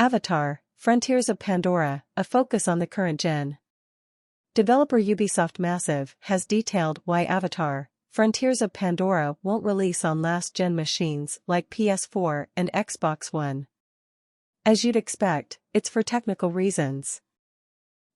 Avatar, Frontiers of Pandora, a focus on the current gen. Developer Ubisoft Massive has detailed why Avatar, Frontiers of Pandora won't release on last-gen machines like PS4 and Xbox One. As you'd expect, it's for technical reasons.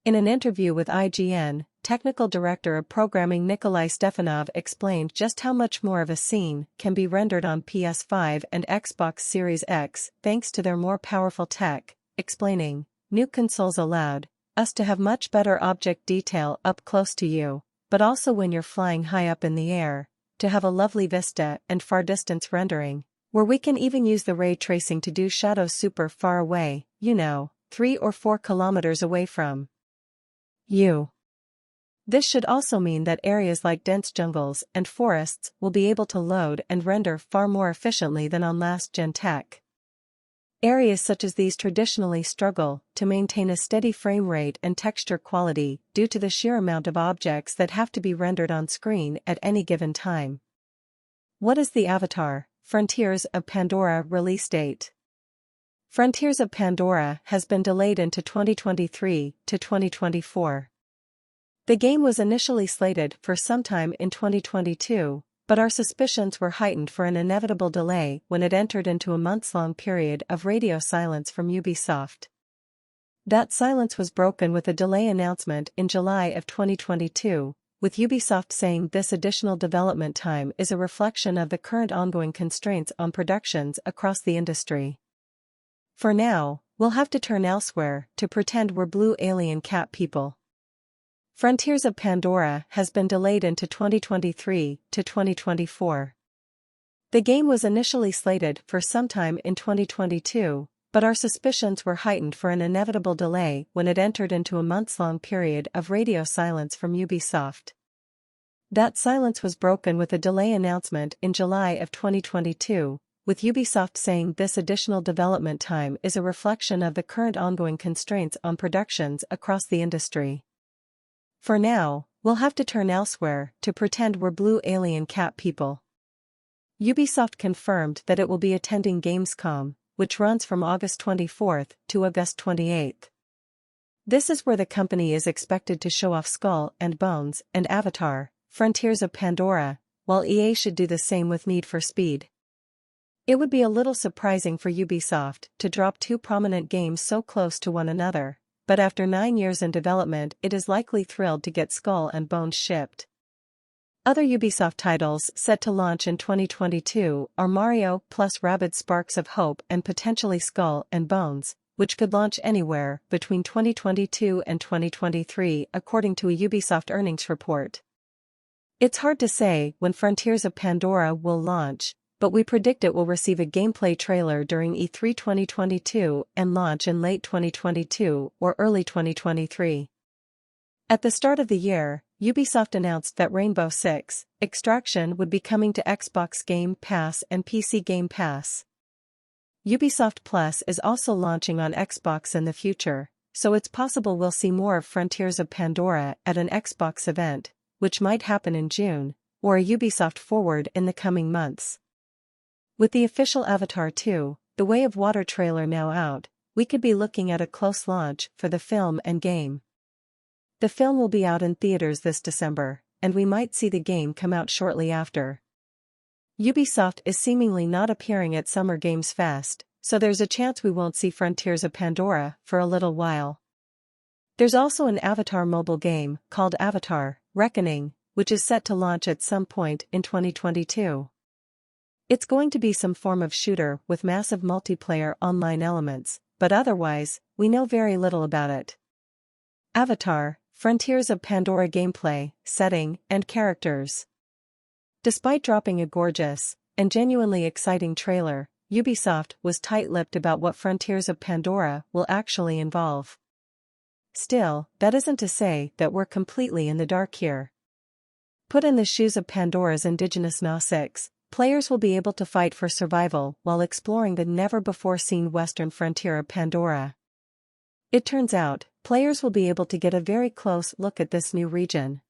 In an interview with IGN, Technical Director of Programming Nikolay Stefanov explained just how much more of a scene can be rendered on PS5 and Xbox Series X thanks to their more powerful tech, explaining, "New consoles allowed us to have much better object detail up close to you, but also when you're flying high up in the air, to have a lovely vista and far distance rendering, where we can even use the ray tracing to do shadows super far away, 3 or 4 kilometers away from you." This should also mean that areas like dense jungles and forests will be able to load and render far more efficiently than on last-gen tech. Areas such as these traditionally struggle to maintain a steady frame rate and texture quality due to the sheer amount of objects that have to be rendered on screen at any given time. What is the Avatar, Frontiers of Pandora release date? Frontiers of Pandora has been delayed into 2023 to 2024. The game was initially slated for sometime in 2022, but our suspicions were heightened for an inevitable delay when it entered into a months-long period of radio silence from Ubisoft. That silence was broken with a delay announcement in July of 2022, with Ubisoft saying this additional development time is a reflection of the current ongoing constraints on productions across the industry. For now, we'll have to turn elsewhere to pretend we're blue alien cat people. Frontiers of Pandora has been delayed into 2023 to 2024. The game was initially slated for sometime in 2022, but our suspicions were heightened for an inevitable delay when it entered into a months-long period of radio silence from Ubisoft. That silence was broken with a delay announcement in July of 2022, with Ubisoft saying this additional development time is a reflection of the current ongoing constraints on productions across the industry. For now, we'll have to turn elsewhere to pretend we're blue alien cat people. Ubisoft confirmed that it will be attending Gamescom, which runs from August 24th to August 28th. This is where the company is expected to show off Skull and Bones and Avatar, Frontiers of Pandora, while EA should do the same with Need for Speed. It would be a little surprising for Ubisoft to drop two prominent games so close to one another, but after 9 years in development it is likely thrilled to get Skull and Bones shipped. Other Ubisoft titles set to launch in 2022 are Mario plus Rabbids Sparks of Hope and potentially Skull and Bones, which could launch anywhere between 2022 and 2023 according to a Ubisoft earnings report. It's hard to say when Frontiers of Pandora will launch, but we predict it will receive a gameplay trailer during E3 2022 and launch in late 2022 or early 2023. At the start of the year, Ubisoft announced that Rainbow Six Extraction would be coming to Xbox Game Pass and PC Game Pass. Ubisoft Plus is also launching on Xbox in the future, so it's possible we'll see more of Frontiers of Pandora at an Xbox event, which might happen in June, or a Ubisoft Forward in the coming months. With the official Avatar 2, The Way of Water trailer now out, we could be looking at a close launch for the film and game. The film will be out in theaters this December, and we might see the game come out shortly after. Ubisoft is seemingly not appearing at Summer Games Fest, so there's a chance we won't see Frontiers of Pandora for a little while. There's also an Avatar mobile game called Avatar: Reckoning, which is set to launch at some point in 2022. It's going to be some form of shooter with massive multiplayer online elements, but otherwise, we know very little about it. Avatar: Frontiers of Pandora gameplay, setting, and characters. Despite dropping a gorgeous and genuinely exciting trailer, Ubisoft was tight-lipped about what Frontiers of Pandora will actually involve. Still, that isn't to say that we're completely in the dark here. Put in the shoes of Pandora's indigenous Nausicaa, players will be able to fight for survival while exploring the never-before-seen western frontier of Pandora. It turns out, players will be able to get a very close look at this new region.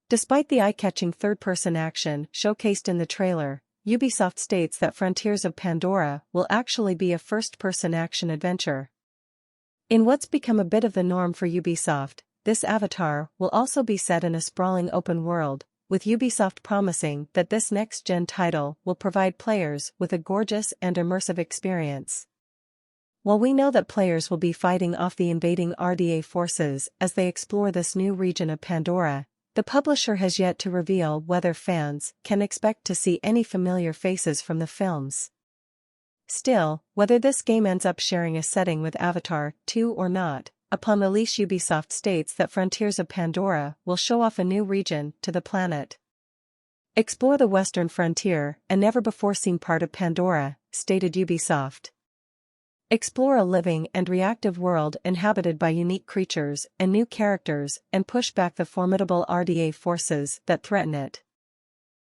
Despite the eye-catching third-person action showcased in the trailer, Ubisoft states that Frontiers of Pandora will actually be a first-person action adventure. In what's become a bit of the norm for Ubisoft, this avatar will also be set in a sprawling open world, with Ubisoft promising that this next-gen title will provide players with a gorgeous and immersive experience. While we know that players will be fighting off the invading RDA forces as they explore this new region of Pandora, the publisher has yet to reveal whether fans can expect to see any familiar faces from the films. Still, whether this game ends up sharing a setting with Avatar 2 or not, upon release Ubisoft states that Frontiers of Pandora will show off a new region to the planet. Explore the western frontier, a never-before-seen part of Pandora, stated Ubisoft. Explore a living and reactive world inhabited by unique creatures and new characters and push back the formidable RDA forces that threaten it.